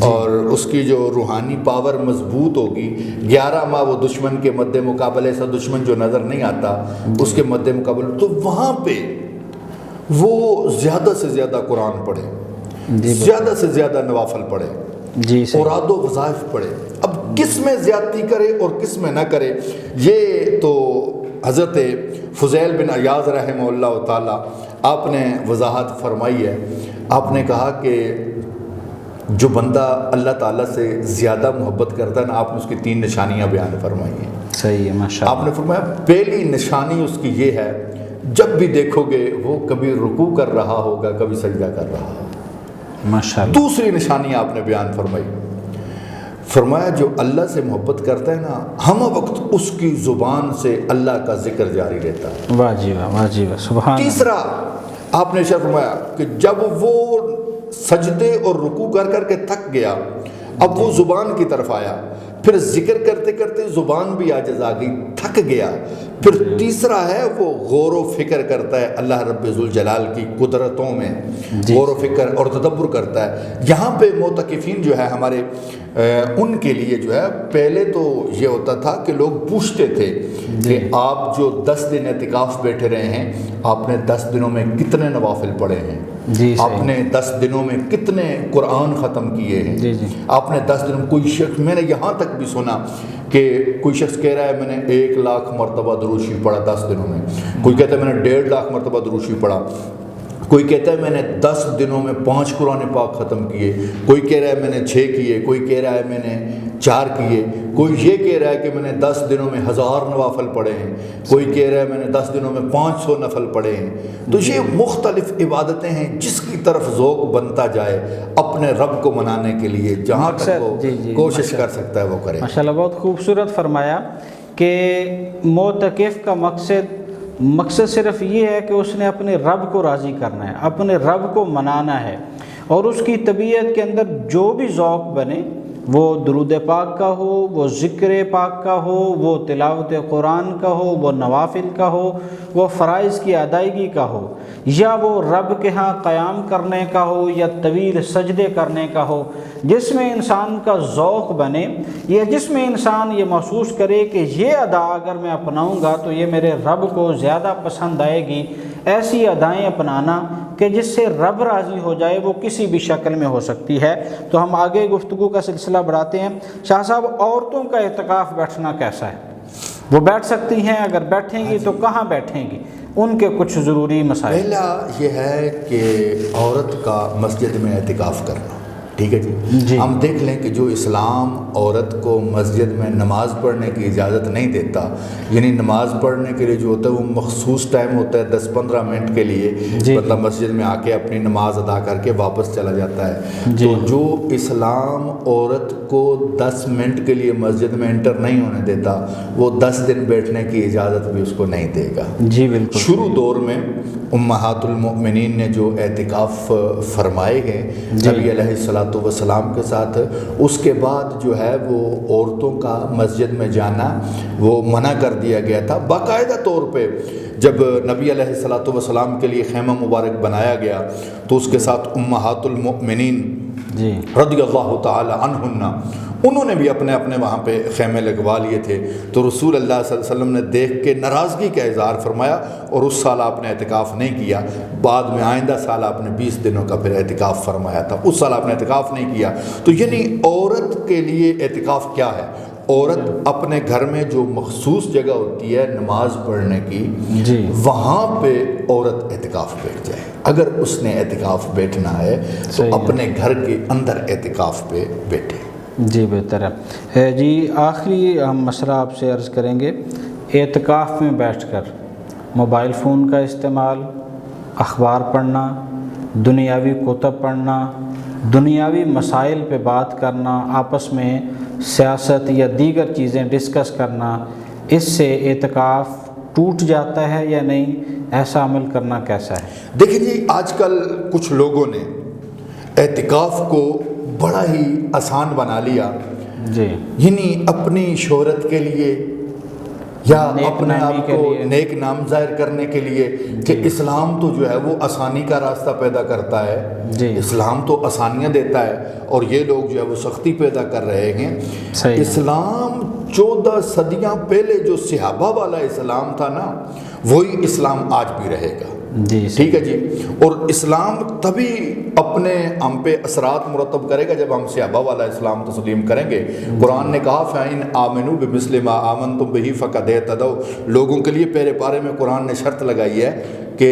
اور اس کی جو روحانی پاور مضبوط ہوگی، 11 ماہ وہ دشمن کے مد مقابلے، ایسا دشمن جو نظر نہیں آتا اس کے مد مقابلے، تو وہاں پہ وہ زیادہ سے زیادہ قرآن پڑھے، زیادہ سے زیادہ نوافل پڑھے، جی اوراد و وظائف پڑھے۔ اب کس میں زیادتی کرے اور کس میں نہ کرے، یہ تو حضرت فضیل بن عیاض رحمہ اللہ تعالیٰ آپ نے وضاحت فرمائی ہے۔ آپ نے کہا کہ جو بندہ اللہ تعالیٰ سے زیادہ محبت کرتا ہے نا، آپ نے اس کی 3 نشانیاں بیان فرمائی ہیں۔ صحیح ہے، ماشاءاللہ۔ آپ نے فرمایا پہلی نشانی اس کی یہ ہے، جب بھی دیکھو گے وہ کبھی رکوع کر رہا ہوگا، کبھی سجدہ کر رہا ہوگا۔ ماشاءاللہ۔ دوسری نشانی آپ نے بیان فرمائی، فرمایا جو اللہ سے محبت کرتا ہے نا، ہم وقت اس کی زبان سے اللہ کا ذکر جاری رہتا ہے۔ واہ جی واہ، واہ جی واہ، سبحان اللہ۔ تیسرا آپ نے ارشاد فرمایا کہ جب وہ سجدے اور رکوع کر کر کے تھک گیا، اب وہ زبان کی طرف آیا، پھر ذکر کرتے کرتے زبان بھی عاجز آ گئی، تھک گیا، پھر تیسرا ہے وہ غور و فکر کرتا ہے اللہ رب ذوالجلال کی قدرتوں میں، غور و فکر اور تدبر کرتا ہے۔ یہاں پہ معتکفین جو ہے ہمارے، ان کے لیے جو ہے پہلے تو یہ ہوتا تھا کہ لوگ پوچھتے تھے کہ آپ جو 10 دن اعتکاف بیٹھے رہے ہیں، آپ نے 10 دنوں میں کتنے نوافل پڑھے ہیں، آپ نے 10 دنوں میں کتنے قرآن ختم کیے ہیں، آپ نے 10 دنوں میں، کوئی شخص، میں نے یہاں تک بھی سنا کہ کوئی شخص کہہ رہا ہے میں نے 1 لاکھ مرتبہ درود شریف پڑھا 10 دنوں میں، کوئی کہتا ہے میں نے 1.5 لاکھ مرتبہ درود شریف پڑھا، کوئی کہتا ہے میں نے 10 دنوں میں 5 قرآن پاک ختم کیے، کوئی کہہ رہا ہے میں نے 6 کیے، کوئی کہہ رہا ہے میں نے 4 کیے، کوئی یہ کہہ رہا ہے کہ میں نے 10 دنوں میں 1000 نوافل پڑھے ہیں، کوئی کہہ رہا ہے میں نے 10 دنوں میں 500 نفل پڑھے ہیں۔ تو یہ مختلف عبادتیں ہیں، جس کی طرف ذوق بنتا جائے اپنے رب کو منانے کے لیے جہاں تک وہ کوشش کر سکتا ہے وہ کرے۔ ماشاءاللہ، بہت خوبصورت فرمایا کہ معتکف کا مقصد صرف یہ ہے کہ اس نے اپنے رب کو راضی کرنا ہے، اپنے رب کو منانا ہے، اور اس کی طبیعت کے اندر جو بھی ذوق بنے، وہ درود پاک کا ہو، وہ ذکر پاک کا ہو، وہ تلاوت قرآن کا ہو، وہ نوافل کا ہو، وہ فرائض کی ادائیگی کا ہو، یا وہ رب کے ہاں قیام کرنے کا ہو، یا طویل سجدے کرنے کا ہو، جس میں انسان کا ذوق بنے، یا جس میں انسان یہ محسوس کرے کہ یہ ادا اگر میں اپناؤں گا تو یہ میرے رب کو زیادہ پسند آئے گی، ایسی ادائیں اپنانا کہ جس سے رب راضی ہو جائے، وہ کسی بھی شکل میں ہو سکتی ہے۔ تو ہم آگے گفتگو کا سلسلہ بڑھاتے ہیں۔ شاہ صاحب، عورتوں کا اعتکاف بیٹھنا کیسا ہے؟ وہ بیٹھ سکتی ہیں؟ اگر بیٹھیں گی تو کہاں بیٹھیں گی؟ ان کے کچھ ضروری مسائل۔ پہلا یہ ہے کہ عورت کا مسجد میں اعتکاف کرنا، ٹھیک ہے جی۔ ہم دیکھ لیں کہ جو اسلام عورت کو مسجد میں نماز پڑھنے کی اجازت نہیں دیتا، یعنی نماز پڑھنے کے لیے جو ہوتا ہے وہ مخصوص ٹائم ہوتا ہے 10-15 منٹ کے لیے، مطلب مسجد میں آ کے اپنی نماز ادا کر کے واپس چلا جاتا ہے۔ تو جو اسلام عورت کو 10 منٹ کے لیے مسجد میں انٹر نہیں ہونے دیتا، وہ 10 دن بیٹھنے کی اجازت بھی اس کو نہیں دے گا۔ جی بالکل۔ شروع دور میں امہات المؤمنین نے جو اعتکاف فرمائے گئے نبی علیہ السلام کے ساتھ، اس کے بعد جو ہے وہ عورتوں کا مسجد میں جانا وہ منع کر دیا گیا تھا۔ باقاعدہ طور پہ جب نبی علیہ السلام کے لیے خیمہ مبارک بنایا گیا تو اس کے ساتھ امہات المؤمنین رضی اللہ تعالی عنہن، انہوں نے بھی اپنے وہاں پہ خیمے لگوا لیے تھے۔ تو رسول اللہ صلی اللہ علیہ وسلم نے دیکھ کے ناراضگی کا اظہار فرمایا، اور اس سال آپ نے اعتکاف نہیں کیا، بعد میں آئندہ سال آپ نے 20 دنوں کا پھر اعتکاف فرمایا تھا، اس سال آپ نے اعتکاف نہیں کیا۔ تو یعنی عورت کے لیے اعتکاف کیا ہے؟ عورت اپنے گھر میں جو مخصوص جگہ ہوتی ہے نماز پڑھنے کی، وہاں پہ عورت اعتکاف بیٹھ جائے۔ اگر اس نے اعتکاف بیٹھنا ہے تو اپنے گھر کے اندر اعتکاف پہ بیٹھے۔ جی بہتر ہے جی۔ آخری ہم مسئلہ آپ سے عرض کریں گے، اعتکاف میں بیٹھ کر موبائل فون کا استعمال، اخبار پڑھنا، دنیاوی کتب پڑھنا، دنیاوی مسائل پہ بات کرنا، آپس میں سیاست یا دیگر چیزیں ڈسکس کرنا، اس سے اعتکاف ٹوٹ جاتا ہے یا نہیں؟ ایسا عمل کرنا کیسا ہے؟ دیکھیں جی، آج کل کچھ لوگوں نے اعتکاف کو بڑا ہی آسان بنا لیا، جی، یعنی اپنی شہرت کے لیے یا نیک اپنے نامی آپ کے کو لیے، نیک نام ظاہر کرنے کے لیے کہ اسلام تو جو ہے وہ آسانی کا راستہ پیدا کرتا ہے، جی، اسلام تو آسانیاں دیتا ہے، اور یہ لوگ جو ہے وہ سختی پیدا کر رہے ہیں۔ صحیح۔ اسلام 14 صدیاں پہلے جو صحابہ والا اسلام تھا نا، وہی اسلام آج بھی رہے گا۔ جی، ٹھیک ہے جی، اور اسلام تبھی اپنے ہم پہ اثرات مرتب کرے گا جب ہم صحابہ والا اسلام تسلیم کریں گے۔ قرآن نے کہا فَإِنْ آمِنُوا بِمِثْلِ مَا آمَنْتُمْ بِهِ فَقَدْ اهْتَدَوْا، لوگوں کے لیے پہلے پارے میں قرآن نے شرط لگائی ہے کہ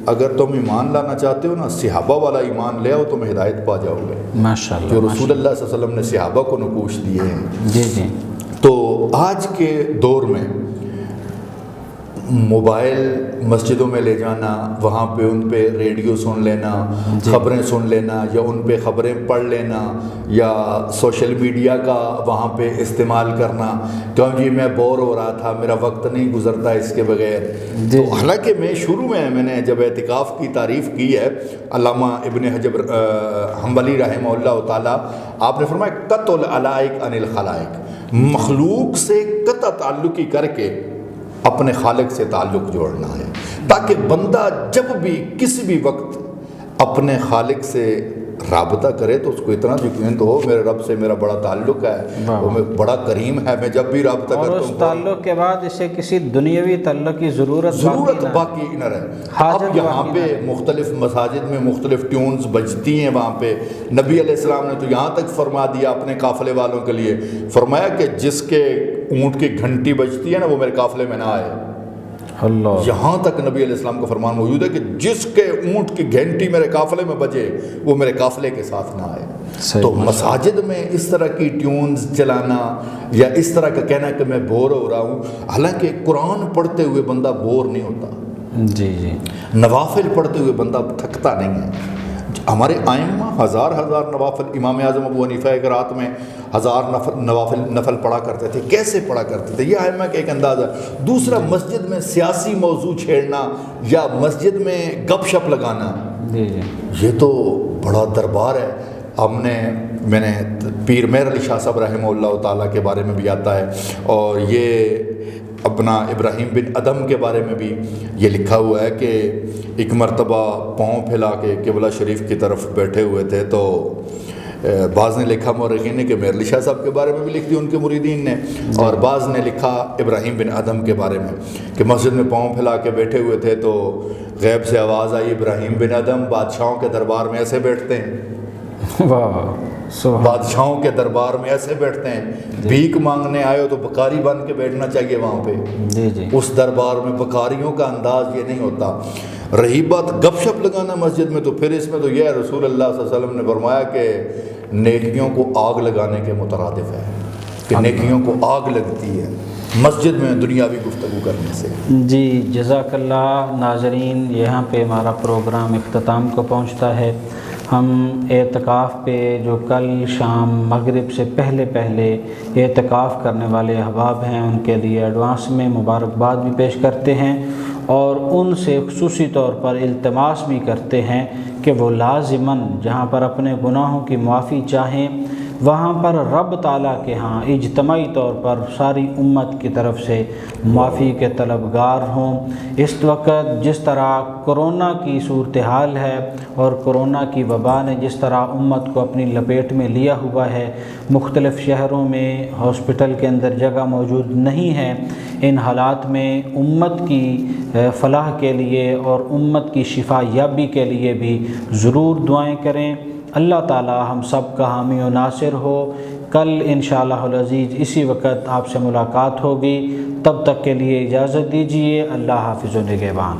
اگر تم ایمان لانا چاہتے ہو نا، صحابہ والا ایمان لے آؤ، تم ہدایت پا جاؤ گے۔ ماشاءاللہ، جو رسول اللہ صلی اللہ علیہ وسلم نے صحابہ کو نقوش دیے ہیں۔ جی جی، تو آج کے دور میں موبائل مسجدوں میں لے جانا، وہاں پہ ان پہ ریڈیو سن لینا، خبریں سن لینا، یا ان پہ خبریں پڑھ لینا، یا سوشل میڈیا کا وہاں پہ استعمال کرنا، کیوں جی میں بور ہو رہا تھا، میرا وقت نہیں گزرتا اس کے بغیر۔ تو حالانکہ میں نے جب اعتکاف کی تعریف کی ہے، علامہ ابن حجر حنبلی رحمہ اللہ تعالیٰ، آپ نے فرمایا قطع العلائق عن الخلائق، مخلوق سے قطع تعلقی کر کے اپنے خالق سے تعلق جوڑنا ہے، تاکہ بندہ جب بھی کسی بھی وقت اپنے خالق سے رابطہ کرے تو اس کو اتنا یقین تو ہو میرے رب سے میرا بڑا تعلق ہے، وہ بڑا کریم ہے، میں جب بھی رابطہ کرتا ہوں، اور اس تعلق کے بعد اسے کسی دنیاوی تعلق کی ضرورت باقی نہ رہے۔ اب یہاں پہ مختلف مساجد میں مختلف ٹیونز بجتی ہیں، وہاں پہ نبی علیہ السلام نے تو یہاں تک فرما دیا اپنے قافلے والوں کے لیے، فرمایا کہ جس کے اونٹ کی گھنٹی بجتی ہے نا، وہ میرے قافلے میں نہ آئے۔ اللہ، یہاں تک نبی علیہ السلام کا فرمان موجود ہے کہ جس کے اونٹ کی گھنٹی میرے قافلے میں بجے، وہ میرے قافلے کے ساتھ نہ آئے۔ تو مساجد میں اس طرح کی ٹیونز چلانا یا اس طرح کا کہنا کہ میں بور ہو رہا ہوں، حالانکہ قرآن پڑھتے ہوئے بندہ بور نہیں ہوتا، جی جی، نوافل پڑھتے ہوئے بندہ تھکتا نہیں ہے۔ ہمارے ائمہ ہزار نوافل، امام اعظم ابو حنیفہ ایک رات میں 1000 نفل پڑھا کرتے تھے۔ کیسے پڑھا کرتے تھے؟ یہ ائمہ کا ایک انداز ہے۔ دوسرا، مسجد میں سیاسی موضوع چھیڑنا یا مسجد میں گپ شپ لگانا، یہ تو بڑا دربار ہے۔ میں نے پیر مہر علی شاہ صاحب رحمہ اللہ تعالیٰ کے بارے میں بھی آتا ہے، اور یہ اپنا ابراہیم بن ادم کے بارے میں بھی یہ لکھا ہوا ہے کہ ایک مرتبہ پاؤں پھیلا کے قبلہ شریف کی طرف بیٹھے ہوئے تھے، تو بعض نے لکھا مورخین نے کہ مہر علی شاہ صاحب کے بارے میں بھی لکھ دی ان کے مریدین نے، اور بعض نے لکھا ابراہیم بن ادم کے بارے میں کہ مسجد میں پاؤں پھیلا کے بیٹھے ہوئے تھے تو غیب سے آواز آئی، ابراہیم بن ادم بادشاہوں کے دربار میں ایسے بیٹھتے ہیں، بادشاہوں کے دربار میں ایسے بیٹھتے ہیں، بھیک مانگنے آئے ہو تو بکاری بن کے بیٹھنا چاہیے وہاں پہ، اس دربار میں بکاریوں کا انداز یہ نہیں ہوتا۔ رہی بات گپ شپ لگانا مسجد میں، تو پھر اس میں تو یہ رسول اللہ صلی اللہ علیہ وسلم نے فرمایا کہ نیکیوں کو آگ لگانے کے مترادف ہے، کہ نیکیوں کو آگ لگتی ہے مسجد میں دنیاوی گفتگو کرنے سے۔ جی، جزاک اللہ۔ ناظرین، یہاں پہ ہمارا پروگرام اختتام کو پہنچتا ہے۔ ہم اعتکاف پہ جو کل شام مغرب سے پہلے اعتکاف کرنے والے احباب ہیں، ان کے لیے ایڈوانس میں مبارکباد بھی پیش کرتے ہیں، اور ان سے خصوصی طور پر التماس بھی کرتے ہیں کہ وہ لازماً جہاں پر اپنے گناہوں کی معافی چاہیں، وہاں پر رب تعالیٰ کے ہاں اجتماعی طور پر ساری امت کی طرف سے معافی کے طلبگار ہوں۔ اس وقت جس طرح کرونا کی صورتحال ہے اور کرونا کی وبا نے جس طرح امت کو اپنی لپیٹ میں لیا ہوا ہے، مختلف شہروں میں ہاسپٹل کے اندر جگہ موجود نہیں ہے، ان حالات میں امت کی فلاح کے لیے اور امت کی شفا یابی کے لیے بھی ضرور دعائیں کریں۔ اللہ تعالی ہم سب کا حامی و ناصر ہو۔ کل انشاءاللہ العزیز اسی وقت آپ سے ملاقات ہوگی، تب تک کے لیے اجازت دیجیے۔ اللہ حافظ و نگہبان۔